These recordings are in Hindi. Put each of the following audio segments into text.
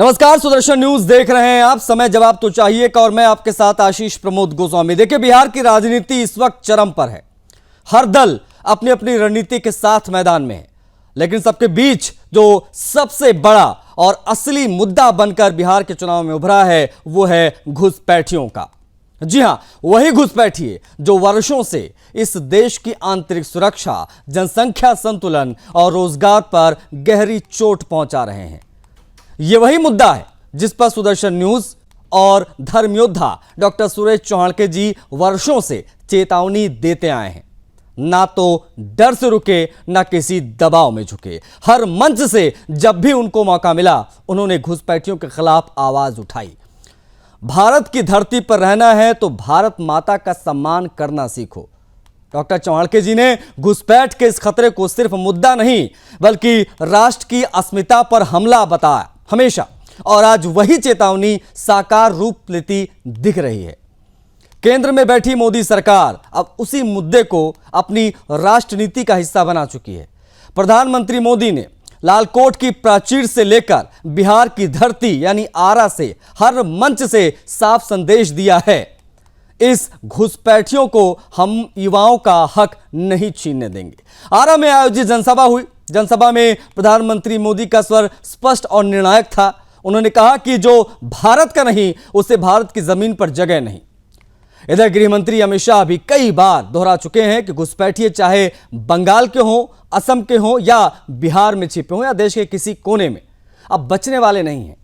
नमस्कार, सुदर्शन न्यूज देख रहे हैं आप। समय जवाब तो चाहिए का और मैं आपके साथ आशीष प्रमोद गोस्वामी। देखिए, बिहार की राजनीति इस वक्त चरम पर है। हर दल अपनी अपनी रणनीति के साथ मैदान में है, लेकिन सबके बीच जो सबसे बड़ा और असली मुद्दा बनकर बिहार के चुनाव में उभरा है वो है घुसपैठियों का। जी हां, वही घुसपैठिए जो वर्षों से इस देश की आंतरिक सुरक्षा, जनसंख्या संतुलन और रोजगार पर गहरी चोट पहुंचा रहे हैं। यह वही मुद्दा है जिस पर सुदर्शन न्यूज और धर्मयोद्धा डॉक्टर सुरेश चौहान जी वर्षों से चेतावनी देते आए हैं। ना तो डर से रुके, ना किसी दबाव में झुके। हर मंच से जब भी उनको मौका मिला, उन्होंने घुसपैठियों के खिलाफ आवाज उठाई। भारत की धरती पर रहना है तो भारत माता का सम्मान करना सीखो। डॉक्टर चौहान जी ने घुसपैठ के इस खतरे को सिर्फ मुद्दा नहीं बल्कि राष्ट्र की अस्मिता पर हमला बताया हमेशा, और आज वही चेतावनी साकार रूप लेती दिख रही है। केंद्र में बैठी मोदी सरकार अब उसी मुद्दे को अपनी राष्ट्र नीति का हिस्सा बना चुकी है। प्रधानमंत्री मोदी ने लालकोट की प्राचीर से लेकर बिहार की धरती यानी आरा से हर मंच से साफ संदेश दिया है, इस घुसपैठियों को हम युवाओं का हक नहीं छीनने देंगे। आरा में आयोजित जनसभा हुई। जनसभा में प्रधानमंत्री मोदी का स्वर स्पष्ट और निर्णायक था। उन्होंने कहा कि जो भारत का नहीं उसे भारत की जमीन पर जगह नहीं। इधर गृह मंत्री अमित शाह भी कई बार दोहरा चुके हैं कि घुसपैठिए चाहे बंगाल के हों, असम के हों या बिहार में छिपे हों या देश के किसी कोने में, अब बचने वाले नहीं हैं।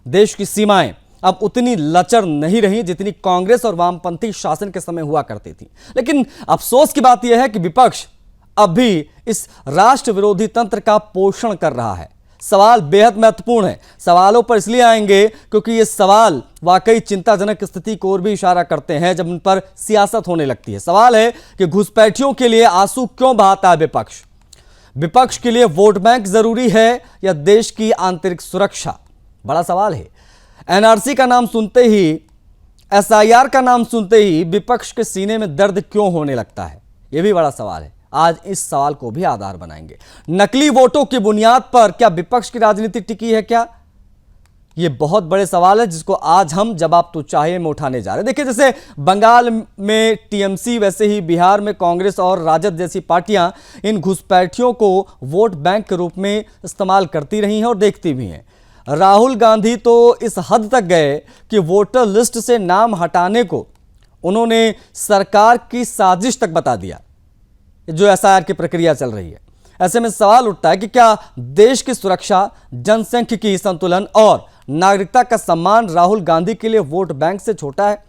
देश की सीमाएं अब उतनी लचर नहीं रही जितनी कांग्रेस और वामपंथी शासन के समय हुआ करती थी। लेकिन अफसोस की बात यह है कि विपक्ष अब भी इस राष्ट्र विरोधी तंत्र का पोषण कर रहा है। सवाल बेहद महत्वपूर्ण है। सवालों पर इसलिए आएंगे क्योंकि ये सवाल वाकई चिंताजनक स्थिति की ओर भी इशारा करते हैं जब उन पर सियासत होने लगती है। सवाल है कि घुसपैठियों के लिए आंसू क्यों बहाता है विपक्ष? विपक्ष के लिए वोट बैंक जरूरी है या देश की आंतरिक सुरक्षा? बड़ा सवाल है। एनआरसी का नाम सुनते ही, एसआईआर का नाम सुनते ही विपक्ष के सीने में दर्द क्यों होने लगता है? यह भी बड़ा सवाल है। आज इस सवाल को भी आधार बनाएंगे। नकली वोटों की बुनियाद पर क्या विपक्ष की राजनीति टिकी है क्या? यह बहुत बड़े सवाल है जिसको आज हम जवाब तो चाहिए में उठाने जा रहे हैं। देखिए, जैसे बंगाल में टीएमसी, वैसे ही बिहार में कांग्रेस और राजद जैसी पार्टियां इन घुसपैठियों को वोट बैंक के रूप में इस्तेमाल करती रही हैं और देखती भी हैं। राहुल गांधी तो इस हद तक गए कि वोटर लिस्ट से नाम हटाने को उन्होंने सरकार की साजिश तक बता दिया, जो एसआईआर की प्रक्रिया चल रही है। ऐसे में सवाल उठता है कि क्या देश की सुरक्षा, जनसांख्यिकी संतुलन और नागरिकता का सम्मान राहुल गांधी के लिए वोट बैंक से छोटा है?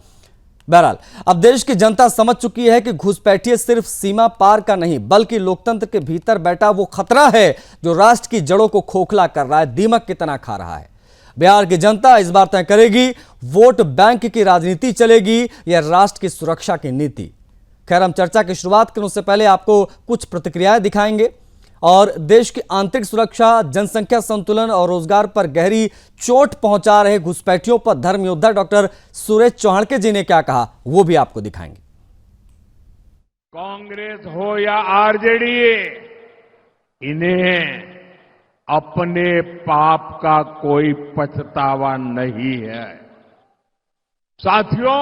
बहरहाल, अब देश की जनता समझ चुकी है कि घुसपैठिए सिर्फ सीमा पार का नहीं बल्कि लोकतंत्र के भीतर बैठा वो खतरा है जो राष्ट्र की जड़ों को खोखला कर रहा है, दीमक की तरह खा रहा है। बिहार की जनता इस बार तय करेगी, वोट बैंक की राजनीति चलेगी या राष्ट्र की सुरक्षा की नीति। खैर, हम चर्चा की शुरुआत करें उससे पहले आपको कुछ प्रतिक्रियाएं दिखाएंगे और देश की आंतरिक सुरक्षा, जनसंख्या संतुलन और रोजगार पर गहरी चोट पहुंचा रहे घुसपैठियों पर धर्मयोद्धा डॉक्टर सुरेश चौहान जी ने क्या कहा वो भी आपको दिखाएंगे। कांग्रेस हो या आरजेडी, इन्हें अपने पाप का कोई पछतावा नहीं है। साथियों,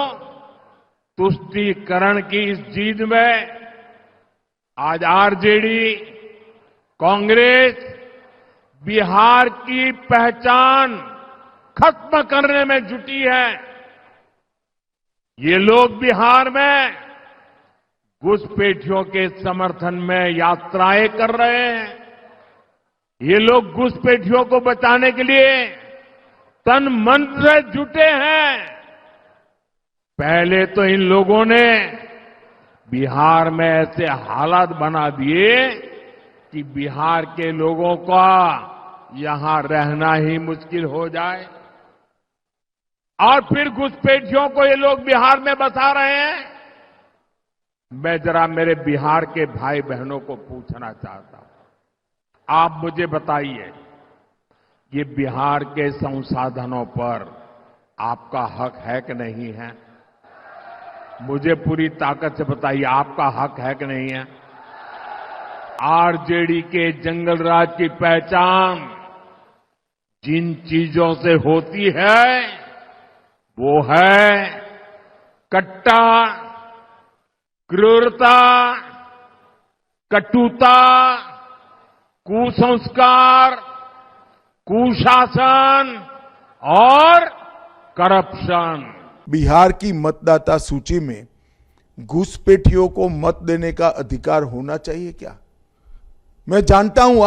तुष्टीकरण की इस जीत में आज आरजेडी, कांग्रेस बिहार की पहचान खत्म करने में जुटी है। ये लोग बिहार में घुसपैठियों के समर्थन में यात्राएं कर रहे हैं। ये लोग घुसपैठियों को बचाने के लिए तन मन से जुटे हैं। पहले तो इन लोगों ने बिहार में ऐसे हालात बना दिए कि बिहार के लोगों का यहां रहना ही मुश्किल हो जाए, और फिर घुसपैठियों को ये लोग बिहार में बसा रहे हैं। मैं जरा मेरे बिहार के भाई बहनों को पूछना चाहता हूं, आप मुझे बताइए, ये बिहार के संसाधनों पर आपका हक है कि नहीं है? मुझे पूरी ताकत से बताइए, आपका हक है कि नहीं है? आरजेडी के जंगल राज की पहचान जिन चीजों से होती है वो है कट्टा, क्रूरता, कटुता, कुसंस्कार, कुशासन और करप्शन। बिहार की मतदाता सूची में घुसपैठियों को मत देने का अधिकार होना चाहिए क्या? मैं जानता हूं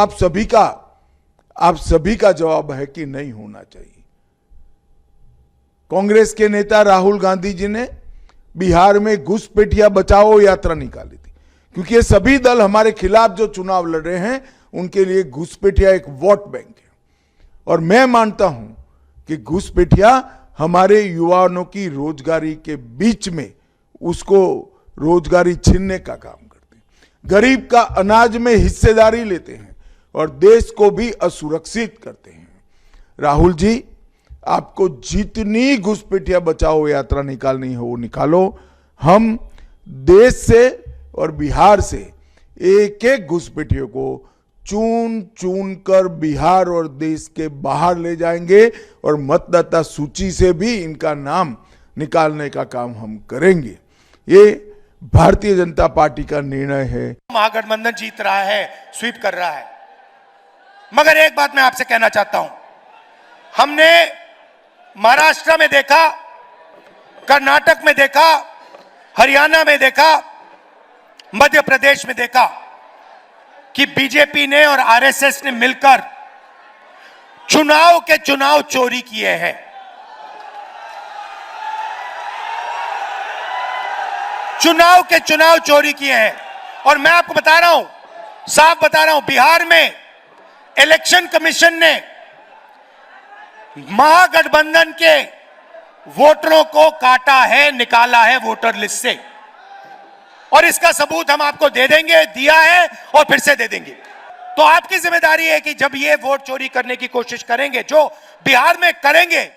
आप सभी का जवाब है कि नहीं होना चाहिए। कांग्रेस के नेता राहुल गांधी जी ने बिहार में घुसपैठिया बचाओ यात्रा निकाली थी, क्योंकि ये सभी दल हमारे खिलाफ जो चुनाव लड़ रहे हैं उनके लिए घुसपैठिया एक वोट बैंक है। और मैं मानता हूं कि घुसपैठिया हमारे युवाओं की रोजगारी के बीच में उसको रोजगारी छीनने का काम करते हैं, गरीब का अनाज में हिस्सेदारी लेते हैं और देश को भी असुरक्षित करते हैं। राहुल जी, आपको जितनी घुसपैठिया बचाओ यात्रा निकालनी हो वो निकालो। हम देश से और बिहार से एक एक घुसपैठियों को चुन चुन कर बिहार और देश के बाहर ले जाएंगे और मतदाता सूची से भी इनका नाम निकालने का काम हम करेंगे। ये भारतीय जनता पार्टी का निर्णय है। महागठबंधन जीत रहा है, स्वीप कर रहा है, मगर एक बात मैं आपसे कहना चाहता हूं, हमने महाराष्ट्र में देखा, कर्नाटक में देखा, हरियाणा में देखा, मध्य प्रदेश में देखा कि बीजेपी ने और आरएसएस ने मिलकर चुनाव के चुनाव चोरी किए हैं। चुनाव के चुनाव चोरी किए हैं। और मैं आपको बता रहा हूं, साफ बता रहा हूं, बिहार में इलेक्शन कमीशन ने महागठबंधन के वोटरों को काटा है, निकाला है वोटर लिस्ट से, और इसका सबूत हम आपको दे देंगे, दिया है और फिर से दे देंगे। तो आपकी जिम्मेदारी है कि जब ये वोट चोरी करने की कोशिश करेंगे, जो बिहार में करेंगे,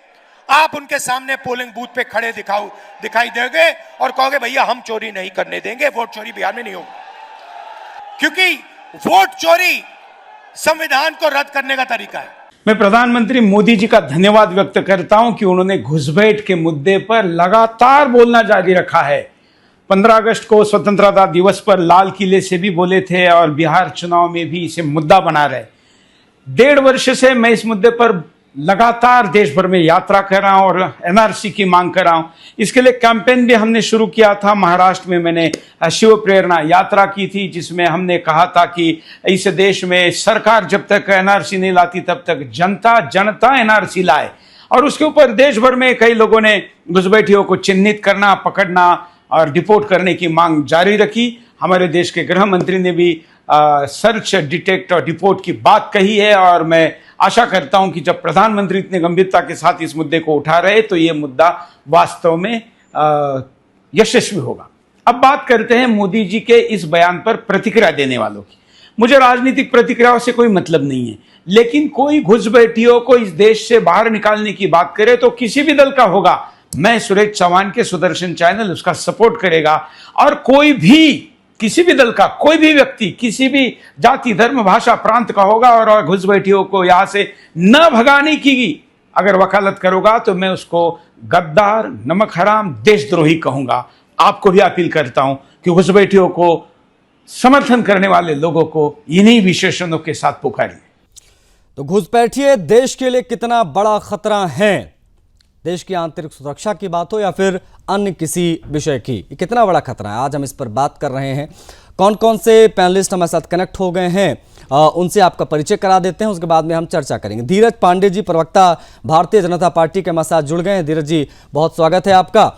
आप उनके सामने पोलिंग बूथ पे खड़े दिखाई देंगे और कहोगे भैया हम चोरी नहीं करने देंगे, वोट चोरी बिहार में नहीं होगी। क्योंकि वोट चोरी संविधान को रद्द करने का तरीका है। मैं प्रधानमंत्री मोदी जी का धन्यवाद व्यक्त करता हूं कि उन्होंने घुसपैठ के मुद्दे पर लगातार बोलना जारी रखा है। 15 अगस्त को स्वतंत्रता दिवस पर लाल किले से भी बोले थे और बिहार चुनाव में भी इसे मुद्दा बना रहे। 1.5 वर्ष से मैं इस मुद्दे पर लगातार देश भर में यात्रा कर रहा हूं और एनआरसी की मांग कर रहा हूं। इसके लिए कैंपेन भी हमने शुरू किया था। महाराष्ट्र में मैंने शिव प्रेरणा यात्रा की थी, जिसमें हमने कहा था कि इस देश में सरकार जब तक एनआरसी नहीं लाती तब तक जनता एनआरसी लाए। और उसके ऊपर देश भर में कई लोगों ने घुसपैठियों को चिन्हित करना, पकड़ना और डिपोर्ट करने की मांग जारी रखी। हमारे देश के गृह मंत्री ने भी सर्च, डिटेक्ट और डिपोर्ट की बात कही है और मैं आशा करता हूं कि जब प्रधानमंत्री इतने गंभीरता के साथ इस मुद्दे को उठा रहे तो ये मुद्दा वास्तव में यशस्वी होगा। अब बात करते हैं मोदी जी के इस बयान पर प्रतिक्रिया देने वालों की। मुझे राजनीतिक प्रतिक्रियाओं से कोई मतलब नहीं है, लेकिन कोई घुसपैठियों को इस देश से बाहर निकालने की बात करे तो किसी भी दल का होगा, मैं सुरेश चौहान के सुदर्शन चैनल उसका सपोर्ट करेगा। और कोई भी, किसी भी दल का कोई भी व्यक्ति, किसी भी जाति, धर्म, भाषा, प्रांत का होगा और घुसपैठियों को यहां से न भगाने की अगर वकालत करोगा तो मैं उसको गद्दार, नमक हराम, देशद्रोही कहूंगा। आपको भी अपील करता हूं कि घुसपैठियों को समर्थन करने वाले लोगों को इन्हीं विशेषणों के साथ पुकारिए। तो घुसपैठिए देश के लिए कितना बड़ा खतरा है, देश की आंतरिक सुरक्षा की बात हो या फिर अन्य किसी विषय की, ये कितना बड़ा खतरा है, आज हम इस पर बात कर रहे हैं। कौन कौन से पैनलिस्ट हमारे साथ कनेक्ट हो गए हैं, उनसे आपका परिचय करा देते हैं, उसके बाद में हम चर्चा करेंगे। धीरज पांडे जी, प्रवक्ता भारतीय जनता पार्टी के हमारे साथ जुड़ गए हैं। धीरज जी, बहुत स्वागत है आपका।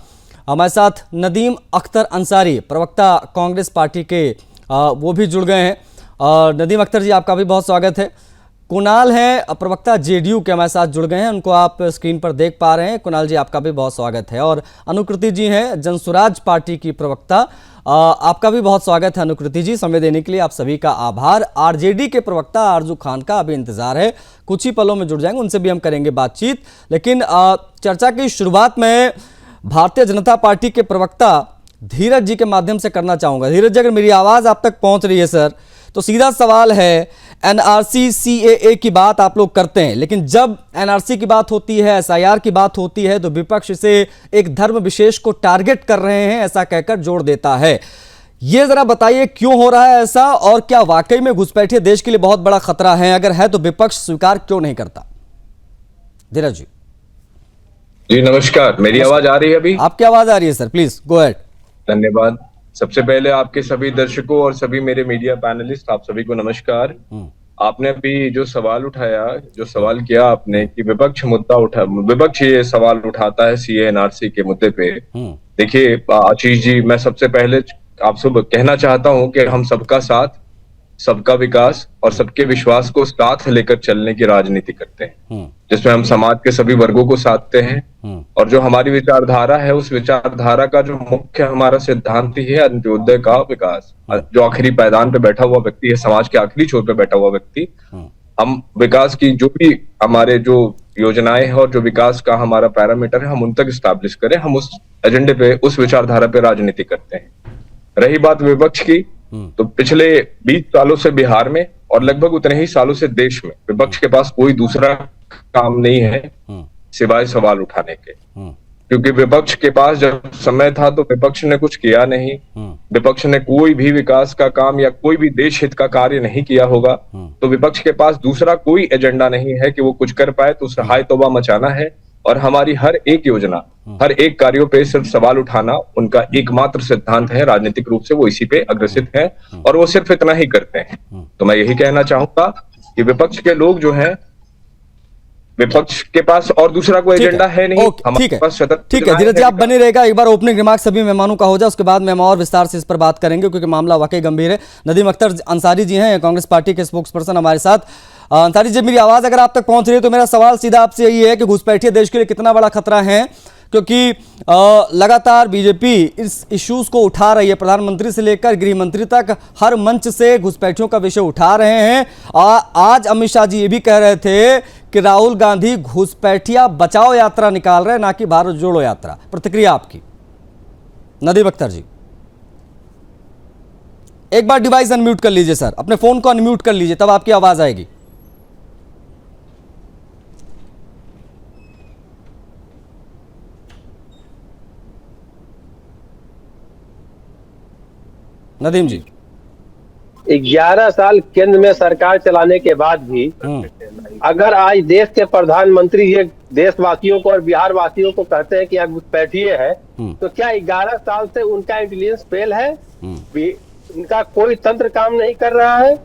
हमारे साथ नदीम अख्तर अंसारी, प्रवक्ता कांग्रेस पार्टी के, वो भी जुड़ गए हैं। नदीम अख्तर जी, आपका भी बहुत स्वागत है। कुणाल हैं, प्रवक्ता जेडीयू के, हमारे साथ जुड़ गए हैं, उनको आप स्क्रीन पर देख पा रहे हैं। कुणाल जी, आपका भी बहुत स्वागत है। और अनुकृति जी हैं, जनसुराज पार्टी की प्रवक्ता, आपका भी बहुत स्वागत है अनुकृति जी। समय देने के लिए आप सभी का आभार। आरजेडी के प्रवक्ता आरजू खान का अभी इंतजार है, कुछ ही पलों में जुड़ जाएंगे, उनसे भी हम करेंगे बातचीत। लेकिन चर्चा की शुरुआत में भारतीय जनता पार्टी के प्रवक्ता धीरज जी के माध्यम से करना चाहूंगा। धीरज जी, अगर मेरी आवाज आप तक पहुंच रही है सर, तो सीधा सवाल है, एनआरसी सीएए की बात आप लोग करते हैं, लेकिन जब एनआरसी की बात होती है, एसआईआर की बात होती है, तो विपक्ष इसे एक धर्म विशेष को टारगेट कर रहे हैं ऐसा कहकर जोड़ देता है। ये जरा बताइए क्यों हो रहा है ऐसा, और क्या वाकई में घुसपैठिए देश के लिए बहुत बड़ा खतरा है? अगर है तो विपक्ष स्वीकार क्यों नहीं करता? धीरज जी। जी नमस्कार, मेरी आवाज आ रही है अभी? आपकी आवाज आ रही है सर, प्लीज गो अहेड। धन्यवाद। सबसे पहले आपके सभी दर्शकों और सभी मेरे मीडिया पैनलिस्ट, आप सभी को नमस्कार। आपने अभी जो सवाल उठाया, जो सवाल किया आपने कि विपक्ष ये सवाल उठाता है सीए एनआरसी के मुद्दे पे। देखिए आशीष जी, मैं सबसे पहले आप सब कहना चाहता हूं कि हम सबका साथ, सबका विकास और सबके विश्वास को साथ लेकर चलने की राजनीति करते हैं, जिसमें हम समाज के सभी वर्गों को साधते हैं। और जो हमारी विचारधारा है, उस विचारधारा का जो मुख्य हमारा सिद्धांत ही है अंत्योदय का विकास। जो आखिरी पायदान पे बैठा हुआ व्यक्ति है, समाज के आखिरी छोर पे बैठा हुआ व्यक्ति, हम विकास की जो भी हमारे जो योजनाएं हैं और जो विकास का हमारा पैरामीटर है, हम उन तक स्टैब्लिश करें। हम उस एजेंडे पे, उस विचारधारा पे राजनीति करते हैं। रही बात विपक्ष की, तो पिछले 20 सालों से बिहार में और लगभग उतने ही सालों से देश में विपक्ष के पास कोई दूसरा काम नहीं है सिवाय सवाल उठाने के। क्योंकि विपक्ष के पास जब समय था तो विपक्ष ने कुछ किया नहीं, विपक्ष ने कोई भी विकास का काम या कोई भी देश हित का कार्य नहीं किया होगा, तो विपक्ष के पास दूसरा कोई एजेंडा नहीं है कि वो कुछ कर पाए, तो उसे हाय तौबा मचाना है। और हमारी हर एक योजना, हर एक कार्यों पे सिर्फ सवाल उठाना उनका एकमात्र सिद्धांत है। राजनीतिक रूप से वो इसी पे अग्रसित है और वो सिर्फ इतना ही करते हैं। तो मैं यही कहना चाहूंगा कि विपक्ष के लोग जो हैं, विपक्ष के पास और दूसरा कोई एजेंडा है नहीं। ठीक है धीरज जी, आप बने रहेगा। एक बार ओपनिंग रिमार्क सभी मेहमानों का हो जाए, उसके बाद में हम और विस्तार से इस पर बात करेंगे, क्योंकि मामला वाकई गंभीर है। नदीम अख्तर अंसारी जी हैं, कांग्रेस पार्टी के स्पोक्स पर्सन हमारे साथ। अंसारी जी, मेरी आवाज अगर आप तक पहुंच रही है तो मेरा सवाल सीधा आपसे यही है कि घुसपैठिए देश के लिए कितना बड़ा खतरा है, क्योंकि लगातार बीजेपी इस इश्यूज को उठा रही है। प्रधानमंत्री से लेकर गृह मंत्री तक हर मंच से घुसपैठियों का विषय उठा रहे हैं। आज अमित शाह जी ये भी कह रहे थे कि राहुल गांधी घुसपैठिया बचाओ यात्रा निकाल रहे हैं, ना कि भारत जोड़ो यात्रा। प्रतिक्रिया आपकी नदीम अख्तर जी। एक बार डिवाइस अनम्यूट कर लीजिए सर, अपने फोन को अनम्यूट कर लीजिए, तब आपकी आवाज आएगी। नदीम जी, 11 साल केंद्र में सरकार चलाने के बाद भी अगर आज देश के प्रधानमंत्री ये देशवासियों को और बिहार वासियों को कहते हैं कि यहाँ घुसपैठिए है, तो क्या 11 साल से उनका इंटेलिजेंस फेल है? उनका कोई तंत्र काम नहीं कर रहा है?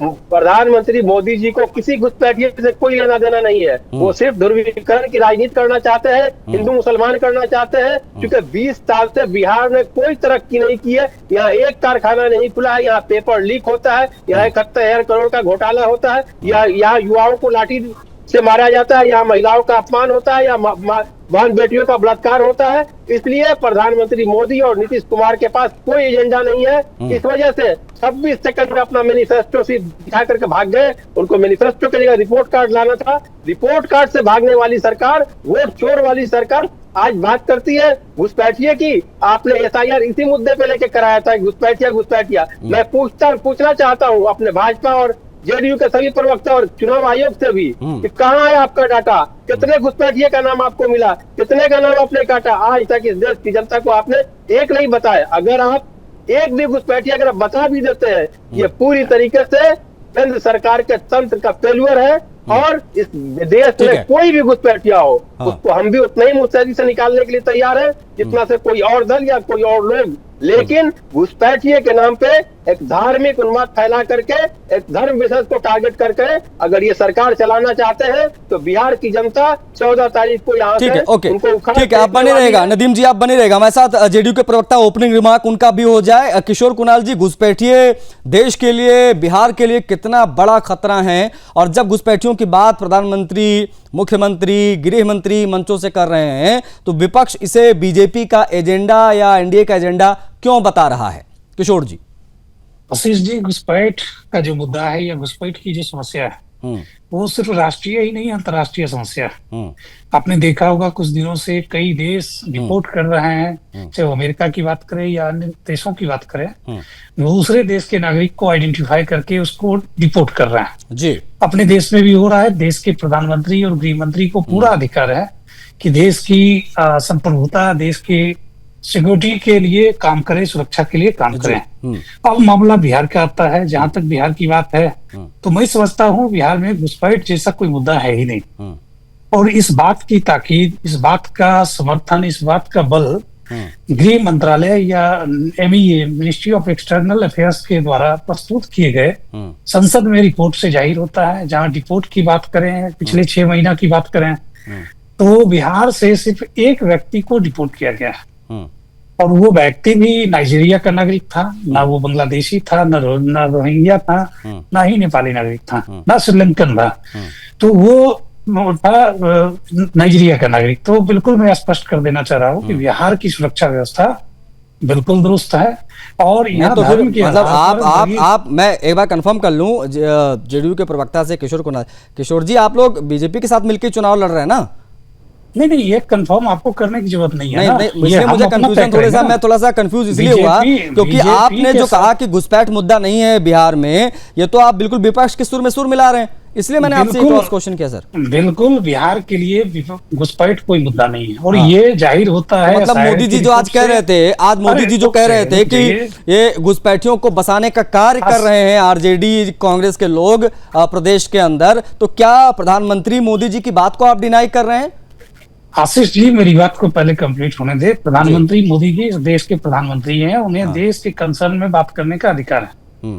प्रधानमंत्री मोदी जी को किसी घुसपैठिए से कोई लेना देना नहीं है। वो सिर्फ ध्रुवीकरण की राजनीति करना चाहते हैं, हिंदू मुसलमान करना चाहते हैं। क्योंकि 20 साल से बिहार में कोई तरक्की नहीं की है। यहाँ एक कारखाना नहीं खुला है, यहाँ पेपर लीक होता है, यहाँ 71,000 करोड़ का घोटाला होता है, यहाँ युवाओं को लाठी से मारा जाता है, यहाँ महिलाओं का अपमान होता है, यहाँ बहन बेटियों का बलात्कार होता है। इसलिए प्रधानमंत्री मोदी और नीतीश कुमार के पास कोई एजेंडा नहीं है। इस वजह से 26 सेकंड में अपना मैनिफेस्टो से दिखा करके भाग गए। उनको मैनिफेस्टो के जगह रिपोर्ट कार्ड लाना था। रिपोर्ट कार्ड से भागने वाली सरकार, वोट चोर वाली सरकार आज बात करती है घुसपैठिए की। आपने एसआईआर इसी मुद्दे पे लेके कराया था, घुसपैठिया। मैं पूछना चाहता हूँ अपने भाजपा और जेडीयू के सभी प्रवक्ता और चुनाव आयोग से भी कि कहाँ है आपका डाटा? कितने घुसपैठिए का नाम आपको मिला? कितने का नाम आपने काटा? आज तक इस देश की जनता को आपने एक नहीं बताया। अगर आप एक भी घुसपैठिए अगर बता भी देते हैं, ये पूरी तरीके से केंद्र सरकार के तंत्र का फेल्यूर है। और इस देश में कोई भी घुसपैठिया हो, उसको हम भी उतना ही मुस्तैदी से निकालने के लिए तैयार है जितना से कोई और दल या कोई और लोग। लेकिन घुसपैठिए के नाम पे एक धार्मिक उन्माद फैला करके, एक धर्म विशेष को टारगेट करके अगर ये सरकार चलाना चाहते हैं तो बिहार की जनता 14 तारीख को यहाँ से उनको उखाड़। ठीक है, आप बने रहेगा नदीम जी, आप बने रहेगा हमारे साथ। जेडीयू के प्रवक्ता ओपनिंग रिमार्क उनका भी हो जाए। किशोर कुणाल जी, घुसपैठिए देश के लिए, बिहार के लिए कितना बड़ा खतरा है? और जब घुसपैठियों की बात प्रधानमंत्री, मुख्यमंत्री, गृह मंत्री मंचों से कर रहे हैं, तो विपक्ष इसे बीजेपी का एजेंडा या एनडीए का एजेंडा क्यों बता रहा है? किशोर जी। आशीष जी, घुसपैठ का जो मुद्दा है या घुसपैठ की जो समस्या है, वो सिर्फ राष्ट्रीय ही नहीं, अंतर्राष्ट्रीय समस्या है। आपने देखा होगा कुछ दिनों से कई देश रिपोर्ट कर रहे हैं, चाहे वो अमेरिका की बात करें या अन्य देशों की बात करें, दूसरे देश के नागरिक को आइडेंटिफाई करके उसको डिपोर्ट कर रहे हैं जी। अपने देश में भी हो रहा है। देश के प्रधानमंत्री और गृह मंत्री को पूरा अधिकार है कि देश की संप्रभुता, देश की सिक्योरिटी के लिए काम करें, सुरक्षा के लिए काम करें। अब मामला बिहार का आता है, जहां तक बिहार की बात है तो मैं समझता हूं बिहार में घुसपैठ जैसा कोई मुद्दा है ही नहीं। और इस बात की ताकीद, इस बात का समर्थन, इस बात का बल गृह मंत्रालय या MEA ministry of external affairs के द्वारा प्रस्तुत किए गए संसद में रिपोर्ट से जाहिर होता है। जहां रिपोर्ट की बात करें, पिछले 6 महीना की बात करें, तो बिहार से सिर्फ एक व्यक्ति को डिपोर्ट किया गया है और वो व्यक्ति भी नाइजीरिया का नागरिक था, ना वो बांग्लादेशी था, ना रोहिंग्या था, ना ही नेपाली नागरिक था, ना श्रीलंकन था, तो वो था नाइजीरिया का नागरिक। तो बिल्कुल मैं स्पष्ट कर देना चाह रहा हूँ कि बिहार की सुरक्षा व्यवस्था बिल्कुल दुरुस्त है। और यहाँ तो फिर मतलब आप मैं एक बार कंफर्म कर लूं, जेडीयू के प्रवक्ता से किशोर जी, आप लोग बीजेपी के साथ मिलकर चुनाव लड़ रहे हैं ना? नहीं, ये कंफर्म आपको करने की जरूरत नहीं है। इसलिए मुझे कंफ्यूजन मैं थोड़ा सा कंफ्यूज इसलिए हुआ क्योंकि आपने जो कहा कि घुसपैठ मुद्दा नहीं है बिहार में, ये तो आप बिल्कुल विपक्ष के सुर में सुर मिला रहे हैं, इसलिए मैंने आपसे क्रॉस क्वेश्चन किया सर। बिल्कुल बिहार के लिए घुसपैठ कोई मुद्दा नहीं है और ये जाहिर होता है। मतलब मोदी जी जो आज कह रहे थे, मोदी जी जो कह रहे थे कि ये घुसपैठियों को बसाने का कार्य कर रहे हैं आरजेडी कांग्रेस के लोग प्रदेश के अंदर, तो क्या प्रधानमंत्री मोदी जी की बात को आप डिनाई कर रहे हैं? आशीष जी, मेरी बात को पहले कंप्लीट होने दे। प्रधानमंत्री मोदी जी इस देश के प्रधानमंत्री हैं, उन्हें देश के कंसर्न में बात करने का अधिकार है।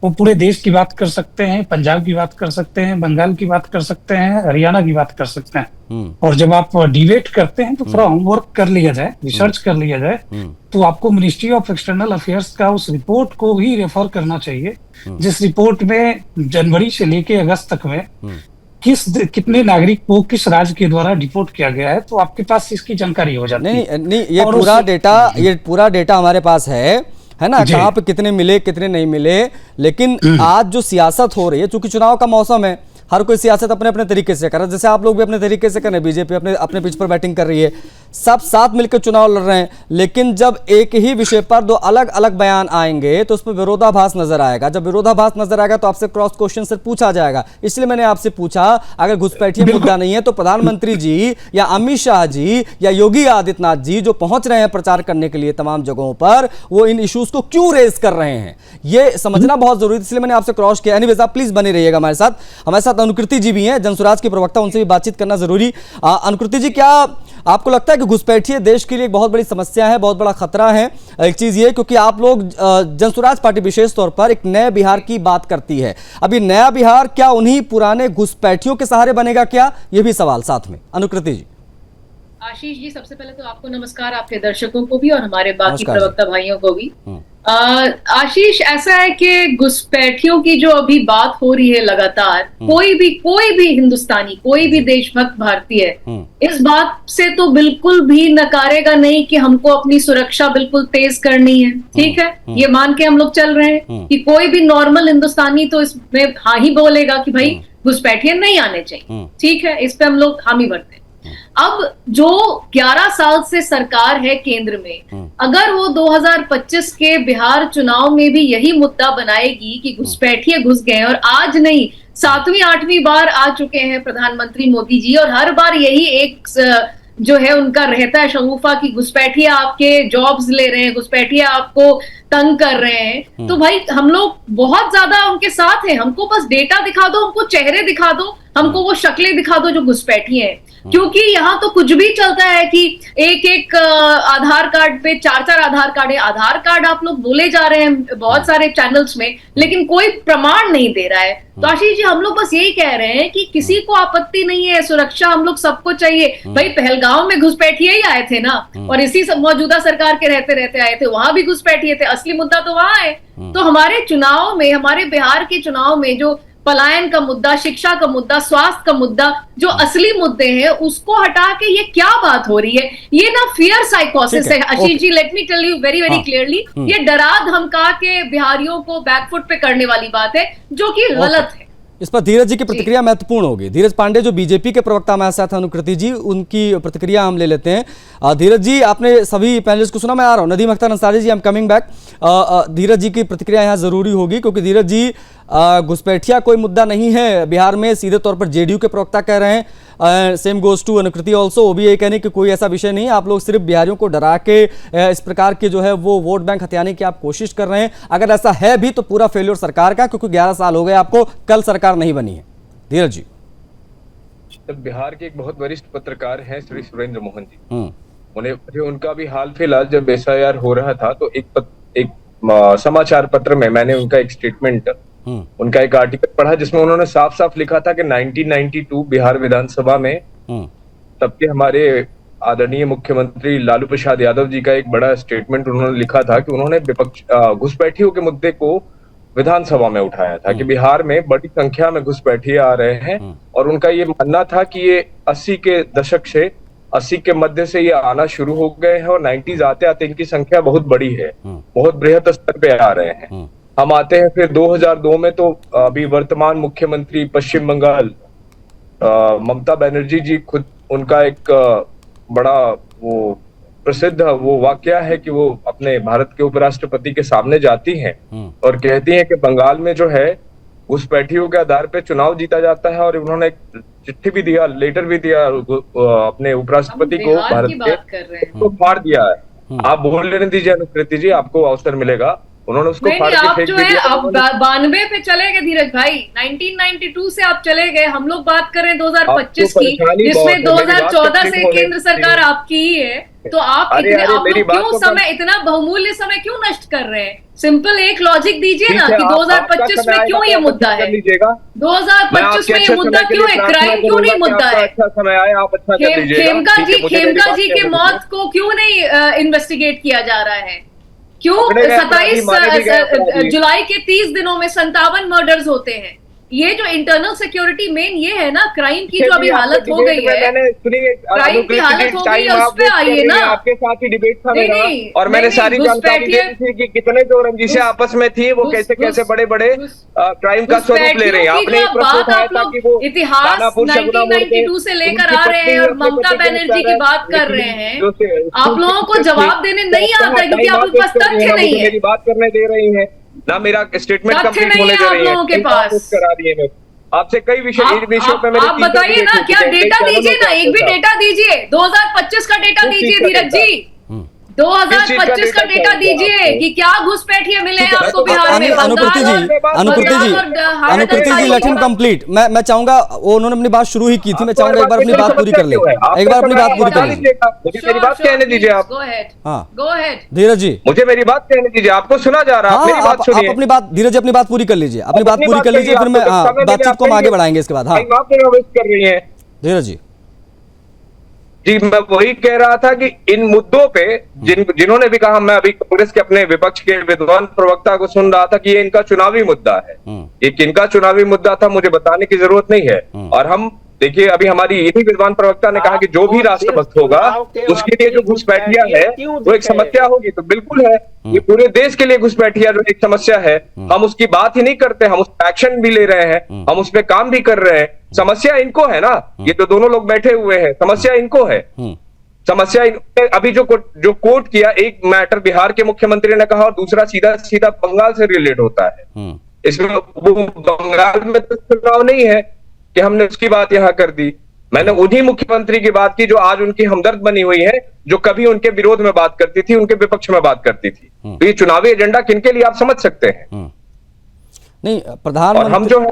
वो पूरे देश की बात कर सकते हैं, पंजाब की बात कर सकते हैं, बंगाल की बात कर सकते हैं, हरियाणा की बात कर सकते हैं। और जब आप डिबेट करते हैं तो थोड़ा होमवर्क कर लिया जाए, रिसर्च कर लिया जाए, तो आपको मिनिस्ट्री ऑफ एक्सटर्नल अफेयर्स का उस रिपोर्ट को ही रेफर करना चाहिए, जिस रिपोर्ट में जनवरी से लेके अगस्त तक में कितने नागरिक को किस राज्य के द्वारा डिपोर्ट किया गया है, तो आपके पास इसकी जानकारी हो जाती है। नहीं, ये पूरा डेटा हमारे पास है ना, कहाँ पे कितने मिले कितने नहीं मिले। लेकिन आज जो सियासत हो रही है, चूंकि चुनाव का मौसम है, हर कोई सियासत अपने अपने तरीके से कर रहा है, जैसे आप लोग भी अपने तरीके से कर रहे हैं, बीजेपी अपने पिच पर बैटिंग कर रही है, सब साथ मिलकर चुनाव लड़ रहे हैं। लेकिन जब एक ही विषय पर दो अलग अलग बयान आएंगे तो उसमें विरोधाभास नजर आएगा। जब विरोधाभास नजर आएगा तो आपसे क्रॉस क्वेश्चन से पूछा जाएगा। इसलिए मैंने आपसे पूछा, अगर घुसपैठिया मुद्दा नहीं है तो प्रधानमंत्री जी या अमित शाह जी या योगी आदित्यनाथ जी जो पहुंच रहे हैं प्रचार करने के लिए तमाम जगहों पर, वो इन इश्यूज को क्यों रेज कर रहे हैं, ये समझना बहुत जरूरी है। इसलिए मैंने आपसे क्रॉस किया। एनीवेज, आप प्लीज बने रहिएगा हमारे साथ अनुकृति जी भी हैं, जनसुराज के प्रवक्ता, उनसे भी बातचीत करना जरूरी। अनुकृति जी, क्या आपको लगता है कि घुसपैठिए देश के लिए एक बहुत बड़ी समस्या है, बहुत बड़ा खतरा है? एक चीज ये, क्योंकि आप लोग जनसुराज पार्टी विशेष तौर पर एक नए बिहार की बात करती है, अभी नया बिहार क्या उन्हीं पुराने घुसपैठियों के सहारे बनेगा क्या, ये भी सवाल साथ में। अनुकृति जी। आशीष जी, सबसे पहले तो आपको नमस्कार, आपके दर्शकों को भी और हमारे बाकी प्रवक्ता भाइयों को भी। आशीष, ऐसा है कि घुसपैठियों की जो अभी बात हो रही है लगातार, कोई भी हिंदुस्तानी, कोई भी देशभक्त भारतीय इस बात से तो बिल्कुल भी नकारेगा नहीं कि हमको अपनी सुरक्षा बिल्कुल तेज करनी है। ठीक है, ये मान के हम लोग चल रहे हैं कि कोई भी नॉर्मल हिंदुस्तानी तो इसमें हाँ ही बोलेगा कि भाई घुसपैठिए नहीं आने चाहिए। ठीक है, इस पे हम लोग हामी भरते हैं। अब जो 11 साल से सरकार है केंद्र में, अगर वो 2025 के बिहार चुनाव में भी यही मुद्दा बनाएगी कि घुसपैठिए घुस गए, और आज नहीं 7वीं 8वीं बार आ चुके हैं प्रधानमंत्री मोदी जी, और हर बार यही एक जो है उनका रहता है शगुफा कि घुसपैठिए आपके जॉब्स ले रहे हैं, घुसपैठिए आपको तंग कर रहे हैं। तो भाई हम लोग बहुत ज्यादा उनके साथ हैं, हमको बस डेटा दिखा दो, हमको चेहरे दिखा दो, हमको वो शक्लें दिखा दो जो घुसपैठिए हैं। क्योंकि यहाँ तो कुछ भी चलता है कि एक आधार कार्ड पे 4 आधार कार्ड है, आधार कार्ड आप लोग बोले जा रहे हैं बहुत सारे चैनल्स में, लेकिन कोई प्रमाण नहीं दे रहा है। तो आशीष जी, हम लोग बस यही कह रहे हैं कि किसी को आपत्ति नहीं है, सुरक्षा हम लोग सबको चाहिए। भाई पहलगांव में घुसपैठिए ही आए थे ना, और इसी मौजूदा सरकार के रहते आए थे, वहां भी घुसपैठिए थे, असली मुद्दा तो वहां है। तो हमारे चुनाव में, हमारे बिहार के चुनाव में जो पलायन का मुद्दा, शिक्षा का मुद्दा, स्वास्थ्य का मुद्दा, जो असली मुद्दे हैं, उसको हटा के ये क्या बात हो रही है? ये ना फियर साइकोसिस है Ashish ji. Let me tell you very very clearly, ये डरा धमका के बिहारियों को बैकफुट पे करने वाली बात है, जो कि गलत है। इस पर धीरज जी की प्रतिक्रिया महत्वपूर्ण होगी। धीरज पांडे जो बीजेपी के प्रवक्ता हमारे साथ हैं अनुकृति जी, उनकी प्रतिक्रिया हम ले लेते हैं। धीरज जी, आपने सभी पैनलिस्ट को सुना, मैं आ रहा हूं। Nadeem Akhtar Ansari ji, I am coming back. धीरज जी की प्रतिक्रिया यहाँ जरूरी होगी क्योंकि धीरज जी, घुसपैठिया कोई मुद्दा नहीं है बिहार में, सीधे तौर पर जेडीयू के प्रवक्ता कह रहे हैं। Same goes to Anukriti also, वो भी ये कहने कि कोई ऐसा विषय नहीं है, आप लोग सिर्फ बिहारियों को डरा के इस प्रकार के जो है वो वोट बैंक हथियाने की आप कोशिश कर रहे हैं। अगर ऐसा है भी तो पूरा फेल्योर सरकार का, क्योंकि 11 साल हो गए आपको, कल सरकार नहीं बनी है। धीरज जी। बिहार के एक बहुत वरिष्ठ पत्रकार हैं श्री सुरेंद्र मोहन जी, उन्हें उनका भी हाल फिलहाल जब SIR हो रहा था तो एक समाचार पत्र में मैंने उनका एक स्टेटमेंट, उनका एक आर्टिकल पढ़ा जिसमें उन्होंने साफ साफ लिखा था कि 1992 बिहार विधानसभा में तब के हमारे आदरणीय मुख्यमंत्री लालू प्रसाद यादव जी का एक बड़ा स्टेटमेंट उन्होंने लिखा था कि उन्होंने विपक्ष घुसपैठियों के मुद्दे को विधानसभा में उठाया था कि बिहार में बड़ी संख्या में घुसपैठिए आ रहे हैं और उनका ये मानना था कि ये 80 के दशक से 80 के मध्य से ये आना शुरू हो गए हैं और 90s आते आते इनकी संख्या बहुत बड़ी है, बहुत बृहद स्तर पे आ रहे हैं। हम आते हैं फिर 2002 में, तो अभी वर्तमान मुख्यमंत्री पश्चिम बंगाल ममता बनर्जी जी खुद, उनका एक बड़ा वो प्रसिद्ध वो वाकया है कि वो अपने भारत के उपराष्ट्रपति के सामने जाती हैं और कहती हैं कि बंगाल में जो है घुसपैठियों के आधार पे चुनाव जीता जाता है, और उन्होंने एक चिट्ठी भी दिया, लेटर भी दिया अपने उपराष्ट्रपति को, भारत के, तो फाड़ दिया है। आप बोल लेने दीजिए अनुकृति जी, आपको अवसर मिलेगा। उन्होंने उसको फाड़ के फेंक दिया। आप 92 पे चले गए धीरज भाई, 1992 से आप चले गए। हम लोग बात कर रहे हैं 2025 की, जिसमें 2014 से केंद्र सरकार आपकी ही है। तो आप लोग क्यों समय, इतना बहुमूल्य समय क्यों नष्ट कर रहे हैं? सिंपल एक लॉजिक दीजिए ना कि 2025 में क्यों ये मुद्दा है, 2025 में ये मुद्दा क्यों है, क्राइम क्यों नहीं मुद्दा है? खेमका जी के मौत को क्यों नहीं इन्वेस्टिगेट किया जा रहा है? क्यों 27 जुलाई के 30 दिनों में 57 मर्डर्स होते हैं? ये जो इंटरनल सिक्योरिटी मेन ये है ना, क्राइम की जो अभी हालत हो गई है, क्राइम की हालत हो गई है, उस पे आइए ना। आपके साथ ही डिबेट था और मैंने सारी जानकारी दी थी कि कितने जो रंजिशें आपस में थी, वो कैसे कैसे बड़े बड़े क्राइम का स्वरूप ले रहे हैं। आपने इतिहास 1992 से लेकर आ रहे हैं और ममता बनर्जी की बात कर रहे हैं। आप लोगों को जवाब देने नहीं आता है क्योंकि आपके पास तथ्य नहीं है। मेरी बात करने दे रही है ना, मेरा स्टेटमेंट कंप्लीट होने दे रही है, करा रही है। आपसे कई विषयों पे मेरे आप बताइए ना, क्या डेटा दीजिए ना, एक भी डेटा दीजिए, 2025 का डेटा दीजिए धीरज जी, 2025 का डेटा दीजिए कि क्या घुसपैठिए मिले हैं आपको बिहार में। अनुकृति जी लेट हिम कंप्लीट। मैं चाहूंगा, वो उन्होंने अपनी बात शुरू ही की थी, मैं चाहूंगा एक बार अपनी बात पूरी कर ले, एक बार अपनी बात पूरी कर ले। मुझे मेरी बात कहने दीजिए आप। गो अहेड धीरज जी, मुझे मेरी बात कहने दीजिए, आपको सुना जा रहा है, आप अपनी बात, धीरज जी अपनी बात पूरी कर लीजिए, अपनी बात पूरी कर लीजिए, फिर मैं बातचीत को हम आगे बढ़ाएंगे इसके बाद। हाँ कर रही है धीरज जी। जी, मैं वही कह रहा था कि इन मुद्दों पे जिन्होंने भी कहा, मैं अभी कांग्रेस के अपने विपक्ष के विद्वान प्रवक्ता को सुन रहा था कि ये इनका चुनावी मुद्दा है। ये किनका चुनावी मुद्दा था मुझे बताने की जरूरत नहीं है। और हम देखिए, अभी हमारी इन्हीं विद्वान प्रवक्ता ने कहा कि जो भी राष्ट्रभक्त होगा उसके लिए जो घुसपैठिया है वो एक समस्या होगी। तो बिल्कुल है, ये पूरे देश के लिए घुसपैठिया जो एक समस्या है, हम उसकी बात ही नहीं करते, हम उस पर एक्शन भी ले रहे हैं, हम उस पर काम भी कर रहे हैं। समस्या इनको है ना, ये तो दोनों लोग बैठे हुए हैं, समस्या इनको है। समस्या अभी जो कोर्ट किया, एक मैटर बिहार के मुख्यमंत्री ने कहा और दूसरा सीधा सीधा बंगाल से रिलेट होता है। इसमें वो बंगाल में तो चुनाव नहीं है कि हमने उसकी बात यहां कर दी। मैंने उन्हीं मुख्यमंत्री की बात की जो आज उनकी हमदर्द बनी हुई है, जो कभी उनके विरोध में बात करती थी, उनके विपक्ष में बात करती थी। तो ये चुनावी एजेंडा किनके लिए आप समझ सकते हैं। नहीं, प्रधानमंत्री, और हम जो है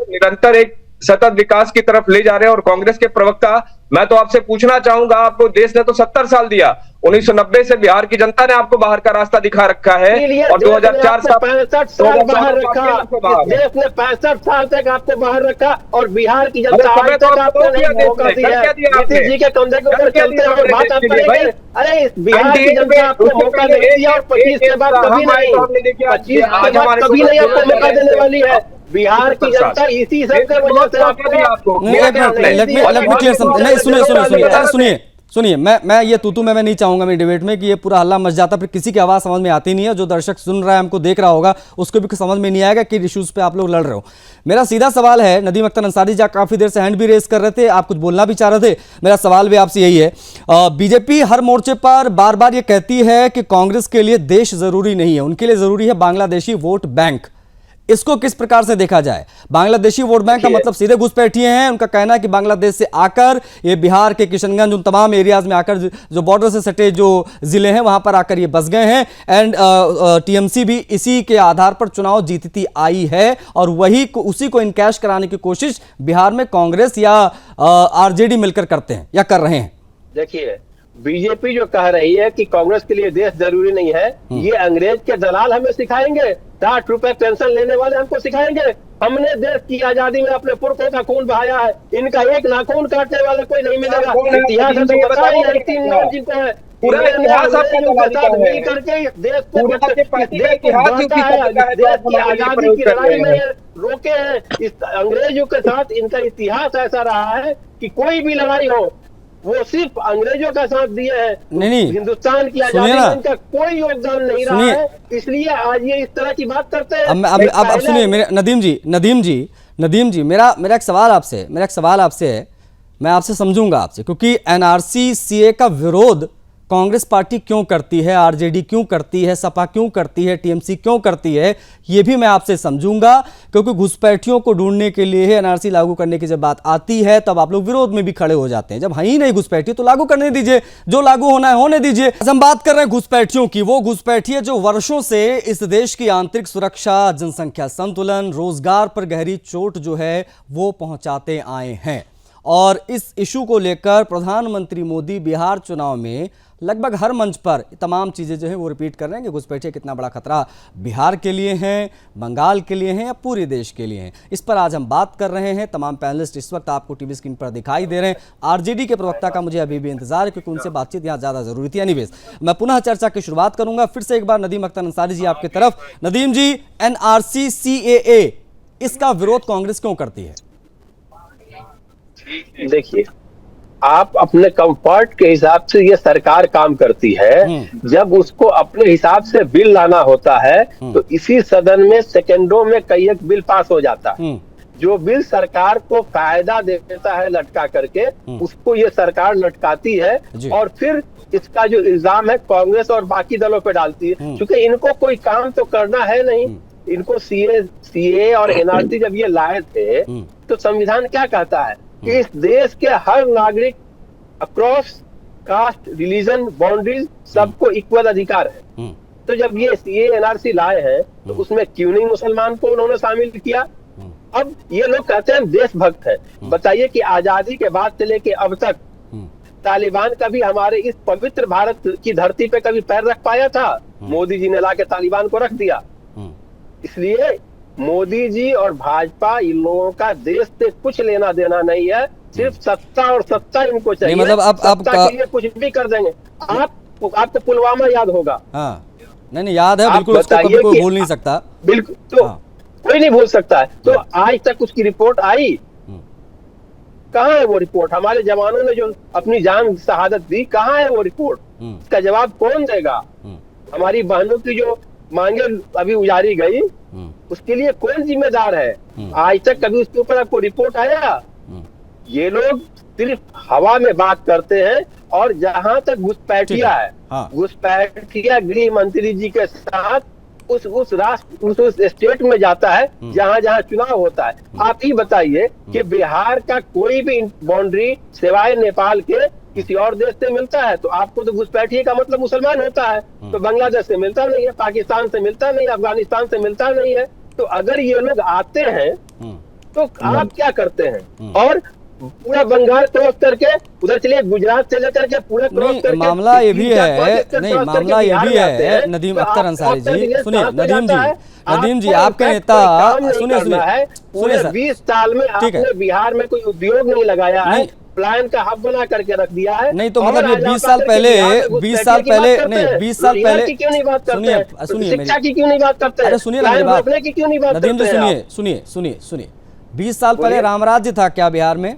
निरंतर एक सतत विकास की तरफ ले जा रहे हैं। और कांग्रेस के प्रवक्ता, मैं तो आपसे पूछना चाहूंगा, आपको देश ने तो 70 साल दिया, 1990 से बिहार की जनता ने आपको बाहर का रास्ता दिखा रखा है और 2004 से 65 साल बाहर रखा, देश ने 65 साल तक आपको बाहर रखा और बिहार की जनता आज तक आपको नहीं मौका दिया। नीतीश जी के कंधे के ऊपर चलते हुए बात आप करेंगे, अरे बिहार की जनता आपको मौका नहीं दिया और 25 के बाद कभी नहीं, 25 के बाद कभी नहीं आपको मौका देने वाली है। बिहार की जनता इसी सब के वजह से आपको सुनिए सुनिए, मैं ये तू मैं नहीं चाहूंगा मेरी डिबेट में कि ये पूरा हल्ला मच जाता, फिर किसी की आवाज़ समझ में आती नहीं है। जो दर्शक सुन रहा है, हमको देख रहा होगा, उसको भी समझ में नहीं आएगा कि इश्यूज़ पे आप लोग लड़ रहे हो। मेरा सीधा सवाल है, नदीम अख्तर अंसारी जी काफ़ी देर से हैंड भी रेस कर रहे थे, आप कुछ बोलना भी चाह रहे थे। मेरा सवाल भी आपसे यही है, बीजेपी हर मोर्चे पर बार बार ये कहती है कि कांग्रेस के लिए देश ज़रूरी नहीं है, उनके लिए ज़रूरी है बांग्लादेशी वोट बैंक। इसको किस प्रकार से देखा जाए? बांग्लादेशी वोट बैंक का मतलब सीधे घुसपैठिए हैं। उनका कहना है कि बांग्लादेश से आकर ये बिहार के किशनगंज उन तमाम एरियाज में आकर जो बॉर्डर से सटे जो जिले हैं वहां पर आकर ये बस गए हैं। एंड टीएमसी भी इसी के आधार पर चुनाव जीतती आई है और उसी को इनकैश कराने की कोशिश बिहार में कांग्रेस या आरजेडी मिलकर करते हैं या कर रहे हैं। देखिए, बीजेपी जो कह रही है कि कांग्रेस के लिए देश जरूरी नहीं है, ये अंग्रेज के दलाल हमें सिखाएंगे। 60 रुपए पेंशन लेने वाले हमको सिखाएंगे। हमने देश की आजादी में अपने पुरखों का खून बहाया है, इनका एक नाखून काटने वाले कोई नहीं मिलेगा। इतिहास है तो पता ही है, 3 नाम जिनका है पूरा इतिहास आपको मिल करके देश को देश की आजादी की लड़ाई में रोके हैं। इस अंग्रेजों के साथ इनका इतिहास ऐसा रहा है कि कोई भी लड़ाई हो वो सिर्फ अंग्रेजों का साथ दिए हैं। नहीं, हिंदुस्तान की आजादी में इनका कोई योगदान नहीं रहा है, इसलिए आज ये इस तरह की बात करते हैं। अब सुनिए मेरे नदीम जी मेरा एक सवाल आपसे है, मैं आपसे समझूंगा आपसे, क्योंकि एनआरसी सीए का विरोध कांग्रेस पार्टी क्यों करती है, आरजेडी क्यों करती है, सपा क्यों करती है, टीएमसी क्यों करती है, ये भी मैं आपसे समझूंगा। क्योंकि घुसपैठियों को ढूंढने के लिए एनआरसी लागू करने की जब बात आती है तब आप लोग विरोध में भी खड़े हो जाते हैं। जब है ही नहीं घुसपैठी तो लागू करने दीजिए, जो लागू होना है होने दीजिए। हम बात कर रहे हैं घुसपैठियों की, वो घुसपैठी जो वर्षों से इस देश की आंतरिक सुरक्षा, जनसंख्या संतुलन, रोजगार पर गहरी चोट जो है वो पहुंचाते आए हैं। और इस इशू को लेकर प्रधानमंत्री मोदी बिहार चुनाव में लगभग हर मंच पर तमाम चीज़ें जो है वो रिपीट कर रहे हैं कि घुसपैठिए कितना बड़ा खतरा बिहार के लिए हैं, बंगाल के लिए हैं या पूरे देश के लिए हैं। इस पर आज हम बात कर रहे हैं। तमाम पैनलिस्ट इस वक्त आपको टीवी स्क्रीन पर दिखाई दे रहे हैं। आरजेडी के प्रवक्ता का मुझे अभी भी इंतजार है क्योंकि उनसे बातचीत यहाँ ज़्यादा जरूरी थी। एनीवेज, मैं पुनः चर्चा की शुरुआत करूंगा। फिर से एक बार नदीम अख्तर अंसारी जी आपकी तरफ। नदीम जी, एनआरसी सीएए इसका विरोध कांग्रेस क्यों करती है? देखिए, आप अपने कंफर्ट के हिसाब से ये सरकार काम करती है। जब उसको अपने हिसाब से बिल लाना होता है तो इसी सदन में सेकंडों में कई एक बिल पास हो जाता है। जो बिल सरकार को फायदा देता है लटका करके, उसको ये सरकार लटकाती है और फिर इसका जो इल्जाम है कांग्रेस और बाकी दलों पे डालती है। क्योंकि इनको कोई काम तो करना है नहीं। इनको सीए और एनआरसी जब ये लाए थे तो संविधान क्या कहता है कि इस देश के हर नागरिक अक्रॉस कास्ट, रिलीजन, बाउंड्रीज सबको इक्वल अधिकार है। तो जब ये सीए एनआरसी लाए हैं तो उसमें क्यों नहीं मुसलमान को उन्होंने शामिल किया? अब ये लोग कहते हैं देशभक्त है। बताइए कि आजादी के बाद से लेके अब तक तालिबान कभी हमारे इस पवित्र भारत की धरती पे कभी पैर रख पाया था? मोदी जी ने लाके तालिबान को रख दिया। इसलिए मोदी जी और भाजपा, इन लोगों का देश से कुछ लेना देना नहीं है, सिर्फ सत्ता और सत्ता इनको चाहिए। मतलब सत्ता के लिए कुछ भी कर देंगे। आपको पुलवामा याद होगा? हाँ, नहीं याद है बिल्कुल, उसको कभी कोई भूल नहीं सकता। बिल्कुल, तो कोई नहीं भूल सकता है। तो आज तक उसकी रिपोर्ट आई? कहाँ है वो रिपोर्ट? हमारे जवानों ने जो अपनी जान शहादत दी, कहाँ है वो रिपोर्ट? इसका जवाब कौन देगा? हमारी बहनों की जो मांगे अभी उजारी गई, उसके लिए कौन जिम्मेदार है? आज तक कभी उसके ऊपर आपको रिपोर्ट आया? ये लोग सिर्फ हवा में बात करते हैं। और जहां तक घुसपैठिया है, घुसपैठिया गृह मंत्री जी के साथ उस राष्ट्र उस स्टेट में जाता है जहां जहां चुनाव होता है। आप ही बताइए कि बिहार का कोई भी बाउंड्री सिवाय नेपाल के किसी और देश से मिलता है? तो आपको तो घुसपैठिए का मतलब मुसलमान होता है। तो बांग्लादेश से मिलता नहीं है, पाकिस्तान से मिलता नहीं, अफगानिस्तान से मिलता नहीं है। तो अगर ये लोग आते हैं तो आप क्या करते हैं? और पूरा बंगाल क्रॉस करके उधर चलिए, गुजरात से लेकर के पूरा क्रॉस करके मामला ये भी है नदीम अख्तर अंसारी जी। सुनिए नदीम जी आपके नेता, सुनिए 20 साल में आपने बिहार में कोई उद्योग नहीं लगाया है, प्लान का हब बना करके रख दिया है। नहीं तो मतलब ये 20 साल पहले नहीं 20 साल पहले क्यों नहीं बात करते हैं? शिक्षा की क्यों नहीं बात करते हैं? अरे सुनिए ना मेरी बात, क्यों नहीं बात नदीम जी सुनिए 20 साल पहले रामराज्य था क्या बिहार में?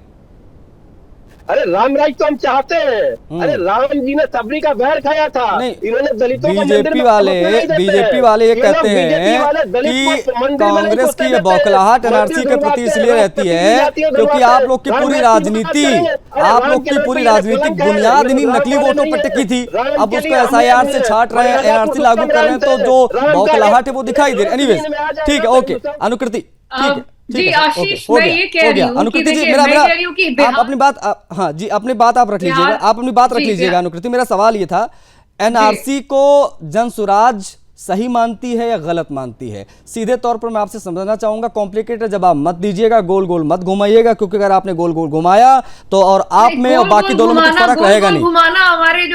अरे राम राज तो हम चाहते हैं। अरे राम जी ने सबरी का बैर खाया था, इन्होंने दलितों को बीजेपी वाले ये कहते हैं कि कांग्रेस की ये बौखलाहट एनआरसी के प्रति इसलिए रहती है क्योंकि आप लोग की पूरी राजनीतिक बुनियाद इन्हीं नकली वोटों पर टिकी थी। अब उसको एसआईआर से छाट रहे हैं, एनआरसी लागू कर रहे हैं, तो जो बौखलाहट है वो दिखाई दे रही है। एनीवेज ठीक है, ओके अनुकृति, ठीक है जी आशीष, मैं ये कह रही हूँ कि देखिए, मैं कह रही हूँ कि आप अपनी बात हाँ जी अपनी बात आप रख लीजिएगा, आप अपनी बात रख लीजिएगा अनुकृति। मेरा सवाल ये था, एनआरसी को जनसुराज सही मानती है या गलत मानती है? सीधे तौर पर मैं आपसे समझना चाहूंगा, कॉम्प्लिकेटेड जवाब मत दीजिएगा, गोल गोल मत घुमाइएगा, क्योंकि अगर आपने गोल गोल घुमाया तो और आप में और बाकी दोनों में कुछ फर्क रहेगा नहीं। घुमाना हमारे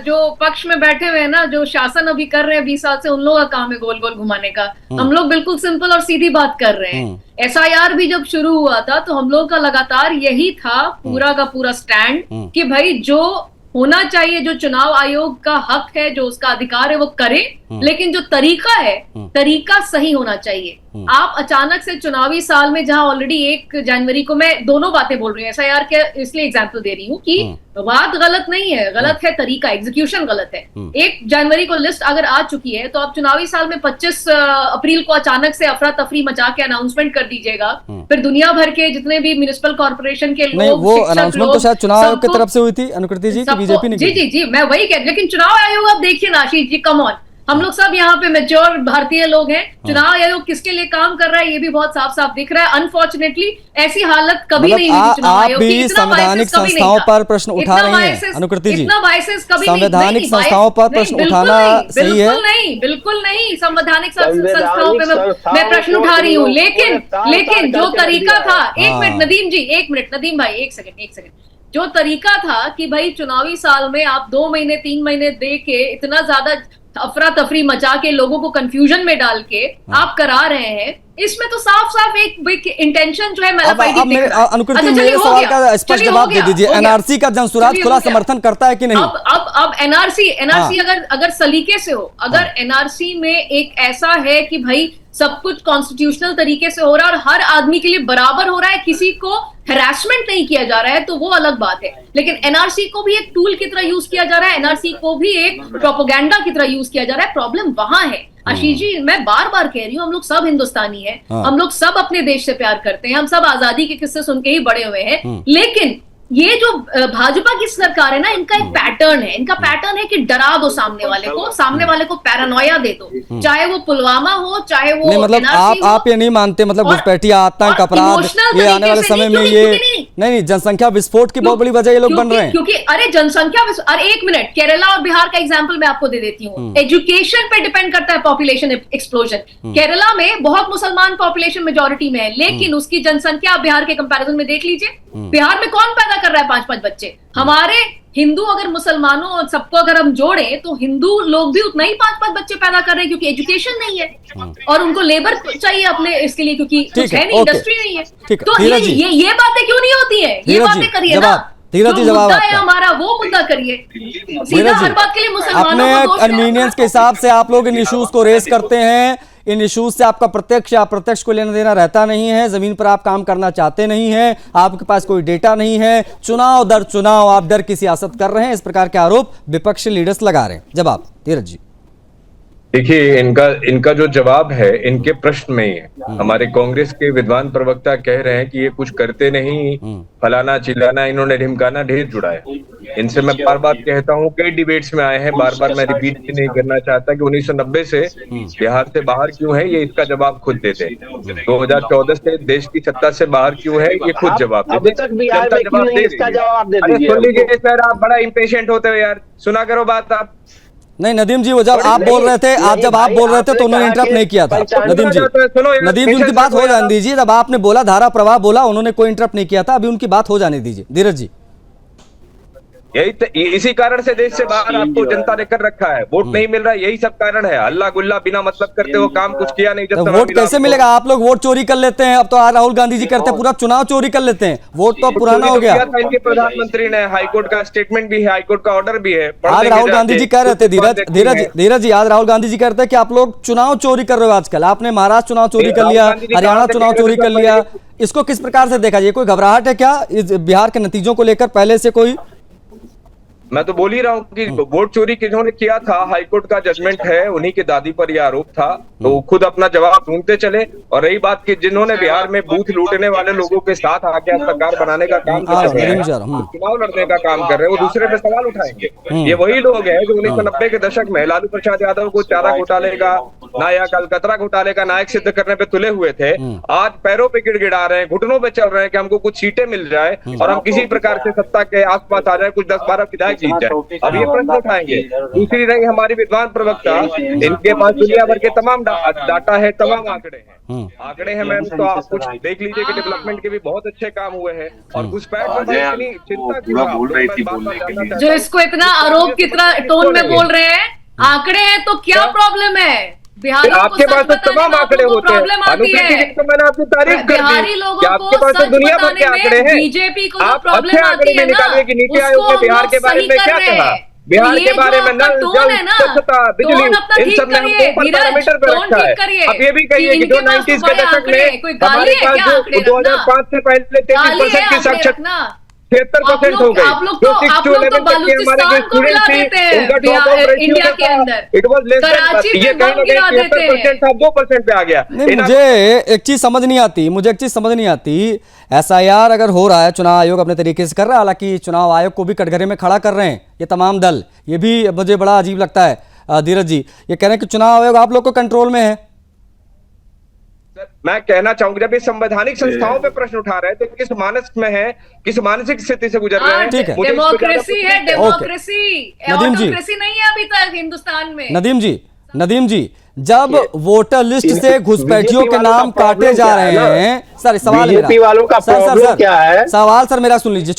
जो पक्ष में बैठे हुए हैं ना, जो शासन अभी कर रहे हैं 20 साल से, उन लोगों का काम है गोल गोल घुमाने का। हम लोग बिल्कुल सिंपल और सीधी बात कर रहे हैं। एसआईआर भी जब शुरू हुआ था तो हम लोग का लगातार यही था पूरा का पूरा स्टैंड कि भाई जो होना चाहिए, जो चुनाव आयोग का हक है, जो उसका अधिकार है वो करे, लेकिन जो तरीका है, तरीका सही होना चाहिए। आप अचानक से चुनावी साल में, जहां ऑलरेडी 1 जनवरी को, मैं दोनों बातें बोल रही हूँ, एसआईआर के इसलिए एग्जांपल दे रही हूँ कि बात गलत नहीं है, गलत है तरीका, एग्जीक्यूशन गलत है। 1 जनवरी को लिस्ट अगर आ चुकी है तो आप चुनावी साल में 25 अप्रैल को अचानक से अफरा तफरी मचा के अनाउंसमेंट कर दीजिएगा, फिर दुनिया भर के जितने भी म्युनिसिपल कॉर्पोरेशन के लोग, वो अनाउंसमेंट तो शायद चुनाव आयोग की तरफ से हुई थी अनुकृति जी, बीजेपी ने। जी मैं वही कह रही, लेकिन चुनाव आयोग आप देखिए ना आशीष जी, कम ऑन, हम लोग सब यहाँ पे मैच्योर भारतीय लोग हैं। चुनाव आयोग किसके लिए काम कर रहा है ये भी बहुत साफ साफ दिख रहा है। अनफॉर्चुनेटली ऐसी हालत कभी नहीं हुई चुनाव आयोग की। संवैधानिक संस्थाओं पर प्रश्न उठा रही हैं अनुकृति जी, इतना बाइसेस कभी संवैधानिक संस्थाओं पर प्रश्न उठाना सही है? बिल्कुल नहीं, संवैधानिक संस्थाओं पे मैं प्रश्न उठा रही हूँ, लेकिन जो तरीका था, एक मिनट नदीम जी, एक मिनट नदीम भाई, एक सेकंड, जो तरीका था कि भाई चुनावी साल में आप 2 महीने 3 महीने दे के इतना ज्यादा अफरा तफरी मचा के लोगों को कंफ्यूजन में डाल के आप करा रहे हैं, इसमें तो साफ साफ एक इंटेंशन जो है अनुकृति मेरे सवाल का स्पष्ट जवाब दे दीजिए, एनआरसी का जनसुराज खुला समर्थन करता है कि नहीं? अब एनआरसी अगर सलीके से हो, अगर एनआरसी में एक ऐसा है कि भाई सब कुछ कॉन्स्टिट्यूशनल तरीके से हो रहा है और हर आदमी के लिए बराबर हो रहा है, किसी को हैरेसमेंट नहीं किया जा रहा है, तो वो अलग बात है। लेकिन एनआरसी को भी एक टूल की तरह यूज किया जा रहा है, एनआरसी को भी एक प्रोपोगेंडा की तरह यूज किया जा रहा है। प्रॉब्लम वहां है आशीष जी, मैं बार बार कह रही हूँ, हम लोग सब हिंदुस्तानी हैं, हम लोग सब अपने देश से प्यार करते हैं, हम सब आजादी के किस्से सुन के ही बड़े हुए हैं। लेकिन ये जो भाजपा की सरकार है ना, इनका एक पैटर्न है, इनका पैटर्न है कि डरा दो सामने वाले को पैरानोया दे दो, चाहे वो पुलवामा हो, चाहे वो मतलब आप ये नहीं मानते, मतलब घुसपैठिया, आतंक, अपराध, ये आने वाले समय में ये नहीं जनसंख्या विस्फोट की बहुत बड़ी वजह ये लोग बन रहे हैं? क्योंकि अरे जनसंख्या, अरे एक मिनट, केरला और बिहार का एग्जाम्पल मैं आपको दे देती हूँ। एजुकेशन पे डिपेंड करता है पॉपुलेशन एक्सप्लोजन। केरला में बहुत मुसलमान पॉपुलेशन मेजोरिटी में है, लेकिन उसकी जनसंख्या बिहार के कंपैरिजन में देख लीजिए, बिहार में कौन पैदा कर रहा है 5-5 बच्चे? हमारे हिंदू, अगर मुसलमानों सबको अगर हम जोड़े तो हिंदू लोग भी उतना ही 5-5 बच्चे पैदा कर रहे हैं, क्योंकि एजुकेशन नहीं है और उनको लेबर चाहिए अपने इसके लिए, क्योंकि कुछ है नहीं, इंडस्ट्री नहीं है। तो ये बातें क्यों नहीं होती है? ये बातें करिए ना, धीरज जी जवाब है हमारा, वो मुद्दा करिए सीधा, हर बात के लिए मुसलमानों को दोष। कन्वीनियंस के हिसाब से आप लोग इन इश्यूज को रेस करते हैं, इन इश्यूज से आपका प्रत्यक्ष या अप्रत्यक्ष को लेना देना रहता नहीं है, जमीन पर आप काम करना चाहते नहीं हैं, आपके पास कोई डेटा नहीं है, चुनाव दर चुनाव आप डर की सियासत कर रहे हैं, इस प्रकार के आरोप विपक्षी लीडर्स लगा रहे हैं। जवाब धीरज जी। देखिए, इनका जो जवाब है इनके प्रश्न में ही है। हमारे कांग्रेस के विद्वान प्रवक्ता कह रहे हैं कि ये कुछ करते नहीं, फलाना चिल्लाना, इन्होंने ढिमकाना ढेर जुड़ा है। इनसे मैं बार बार कहता हूँ, कई डिबेट्स में आए हैं, बार बार मैं रिपीट भी नहीं करना चाहता कि 1990 से बिहार से बाहर क्यों है, ये इसका जवाब खुद देते हैं। 2014 से देश की सत्ता से बाहर क्यों है, ये खुद जवाब देते। सुन लीजिए सर, आप बड़ा इम्पेशेंट होते हो यार, सुना करो बात आप। नहीं नदीम जी, वो जब आप बोल रहे थे तो उन्होंने इंटरप्ट नहीं किया था। नदीम जी उनकी बात हो जाने दीजिए। जब आपने बोला धारा प्रवाह बोला, उन्होंने कोई इंटरप्ट नहीं किया था, अभी उनकी बात हो जाने दीजिए। धीरज जी, इसी कारण से देश से बाहर आपको जनता ने कर रखा है, वोट नहीं मिल रहा, यही सब कारण है। अल्लाह गुल्ला बिना मतलब करते हो, काम कुछ किया नहीं। जब वोट कैसे मिलेगा? आप लोग वोट चोरी कर लेते हैं, अब तो राहुल गांधी जी करते हैं, पूरा चुनाव चोरी कर लेते हैं, वोट तो पुराना हो गया। इनके प्रधानमंत्री ने, हाईकोर्ट का स्टेटमेंट भी है, हाईकोर्ट का ऑर्डर भी है। आज राहुल गांधी जी कह रहे थे, धीरज जी, आज राहुल गांधी जी कहते हैं कि आप लोग चुनाव चोरी कर रहे हो। आजकल आपने महाराष्ट्र चुनाव चोरी कर लिया, हरियाणा चुनाव चोरी कर लिया, इसको किस प्रकार से देखा जाए? कोई घबराहट है क्या इस बिहार के नतीजों को लेकर पहले से कोई? मैं तो बोल ही रहा हूँ कि वोट चोरी किन्होंने किया था, हाईकोर्ट का जजमेंट है, उन्हीं की दादी पर यह आरोप था, तो खुद अपना जवाब ढूंढते चले। और रही बात कि जिन्होंने बिहार में बूथ लूटने वाले लोगों के साथ आके सरकार बनाने का काम कर रहे हैं, चुनाव लड़ने का काम कर रहे हैं, वो दूसरे पे सवाल उठाएंगे। ये वही लोग हैं जो 1990 के दशक में लालू प्रसाद यादव को चारा घोटाले का, नायक अलकतरा घोटाले का नायक सिद्ध करने पे तुले हुए थे, आज पैरों पे गिड़गिड़ा रहे हैं, घुटनों पे चल रहे हैं कि हमको कुछ सीटें मिल जाए और हम किसी प्रकार से सत्ता के आसपास आ जाए, कुछ 10-12 विधायक जीत जाए। अब ये प्रश्न उठाएंगे। दूसरी रही हमारी विद्वान प्रवक्ता, इनके पास दुनिया भर के तमाम डाटा है, तमाम आंकड़े हैं, आंकड़े हैं मैम, तो आप कुछ देख लीजिए कि डेवलपमेंट के भी बहुत अच्छे काम हुए हैं। और घुसपैठ में इतनी चिंता क्यों? जो इसको इतना आरोप की तरह टोन में बोल रहे हैं, आंकड़े हैं तो क्या प्रॉब्लम है? बिहारी आपके पास तो तमाम आंकड़े होते हैं, तो मैंने आपकी तारीफ कर दी। बिहारी लोगों आपके पास तो दुनिया भर के आंकड़े हैं, बीजेपी को आप अच्छे आंकड़े में निकालिए कि नीति आयोग ने बिहार के बारे में क्या कहा, बिहार के बारे में नल जल स्वच्छता बिजली इन सब में हमको पैरामीटर पे रखा है। अब ये भी कहिए कि जो 90s के दशक में हमारे पास जो 2005 से पहले 33% की साक्षरता 73% हो गई, जो 6 to 11 तक के हमारे जो स्टूडेंट थी उनका ड्रॉप आउट रेशियो था, इट वाज लेस देन, ये कहीं ना कहीं 73% था, 2% पे आ गया। नहीं, मुझे एक चीज समझ नहीं आती, SIR अगर हो रहा है, चुनाव आयोग अपने तरीके से कर रहा है, हालांकि चुनाव आयोग को भी कटघरे में खड़ा कर रहे हैं ये तमाम दल, ये भी मुझे बड़ा अजीब लगता है। धीरज जी ये कह रहे हैं कि चुनाव आयोग आप लोग को कंट्रोल में है। मैं कहना चाहूंगा जब ये संवैधानिक संस्थाओं पे प्रश्न उठा रहे हैं तो किस मानस में है, किस मानसिक स्थिति से गुजर रहे हैं? ठीक है, डेमोक्रेसी है, डेमोक्रेसी, नदीम जी ऑटोक्रेसी नहीं है अभी तक हिंदुस्तान में। नदीम जी जब वोटर लिस्ट से घुसपैठियों के नाम काटे जा रहे हैं, सर सवाल वालों का प्रॉब्लम क्या है? सवाल सर मेरा सुन लीजिए,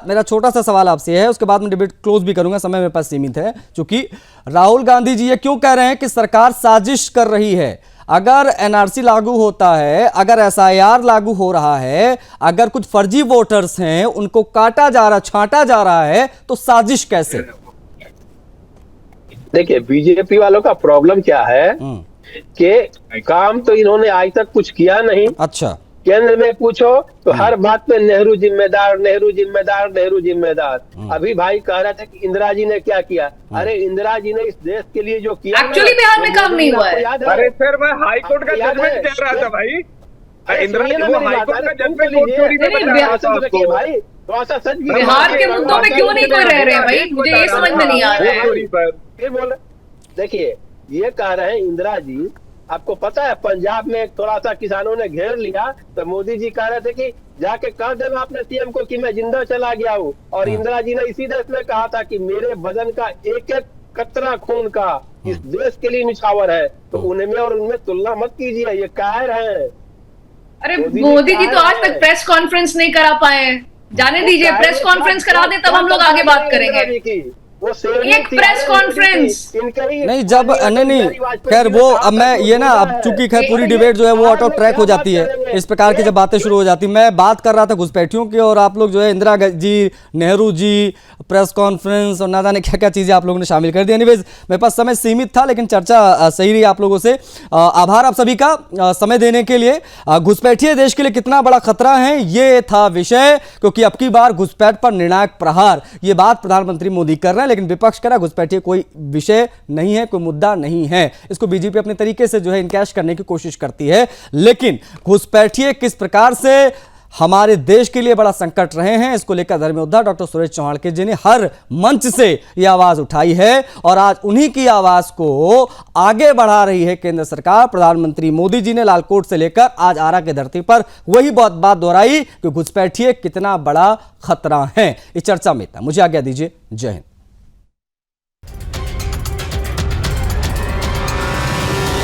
मेरा छोटा सा सवाल आपसे है, उसके बाद मैं डिबेट क्लोज भी करूंगा, समय मेरे पास सीमित है। क्योंकि राहुल गांधी जी ये क्यों कह रहे हैं कि सरकार साजिश कर रही है? अगर NRC लागू होता है, अगर SIR लागू हो रहा है, अगर कुछ फर्जी वोटर्स हैं उनको काटा जा रहा, छांटा जा रहा है, तो साजिश कैसे? देखिए बीजेपी वालों का प्रॉब्लम क्या है कि काम तो इन्होंने आज तक कुछ किया नहीं। अच्छा, केंद्र में पूछो तो हर बात पे नेहरू जिम्मेदार, नेहरू जिम्मेदार, नेहरू जिम्मेदार। अभी भाई कह रहे थे कि इंदिरा जी ने क्या किया, अरे इंदिरा जी ने इस देश के लिए जो किया, एक्चुअली बिहार में काम नहीं हुआ है। अरे सर मैं हाईकोर्ट का जजमेंट कह रहा था भाई, इंदिरा जी वो हाईकोर्ट का जजमेंट चोरी में भाई, तो ऐसा सच बिहार के मुद्दों में क्यों नहीं कोई रह रहे हैं भाई, मुझे ये समझ में नहीं आ रहा है। फिर बोल देखिए ये कह रहे हैं इंदिरा जी, आपको पता है पंजाब में थोड़ा सा किसानों ने घेर लिया तो मोदी जी कह रहे थे कि जाके कह देना अपने CM को कि मैं जिंदा चला गया हूँ, और इंदिरा जी ने इसी देश में कहा था कि मेरे बदन का एक एक कतरा खून का इस देश के लिए निछावर है, तो उनमें और उनमें तुलना मत कीजिए, ये कायर है। अरे मोदी जी तो आज तक प्रेस कॉन्फ्रेंस नहीं करा पाए, जाने दीजिए, प्रेस कॉन्फ्रेंस करा दे तब हम लोग आगे बात करेंगे। एक प्रेस कॉन्फ्रेंस नहीं, जब नहीं खैर वो अब मैं ये ना, अब चूंकि खैर पूरी डिबेट जो है वो आउट ऑफ ट्रैक हो जाती है, इस प्रकार की जब बातें शुरू हो जाती, मैं बात कर रहा था घुसपैठियों की, और आप लोग जो है इंदिरा जी, नेहरू जी, प्रेस कॉन्फ्रेंस और ना जाने क्या क्या चीजें आप लोगों ने शामिल कर दी। एनीवेज मेरे पास समय सीमित था, लेकिन चर्चा सही रही आप लोगों से। आभार आप सभी का समय देने के लिए। घुसपैठिए देश के लिए कितना बड़ा खतरा है, ये था विषय, क्योंकि अब की बार घुसपैठ पर निर्णायक प्रहार, ये बात प्रधानमंत्री मोदी कर रहे हैं, लेकिन विपक्ष कह रहा घुसपैठिए कोई विषय नहीं है, कोई मुद्दा नहीं है। इसको बीजेपी अपने तरीके से जो है इनकैश करने की कोशिश करती है, लेकिन घुसपैठिए किस प्रकार से हमारे देश के लिए बड़ा संकट रहे हैं, इसको लेकर धर्मयोद्धा डॉक्टर सुरेश चौहान जी ने हर मंच से यह आवाज उठाई है, और आज उन्हीं की आवाज को आगे बढ़ा रही है केंद्र सरकार। प्रधानमंत्री मोदी जी ने लालकोट से लेकर आज आरा की धरती पर वही बात दोहराई कि घुसपैठिए कितना बड़ा खतरा है। इस चर्चा में था, मुझे आज्ञा दीजिए, जय हिंद।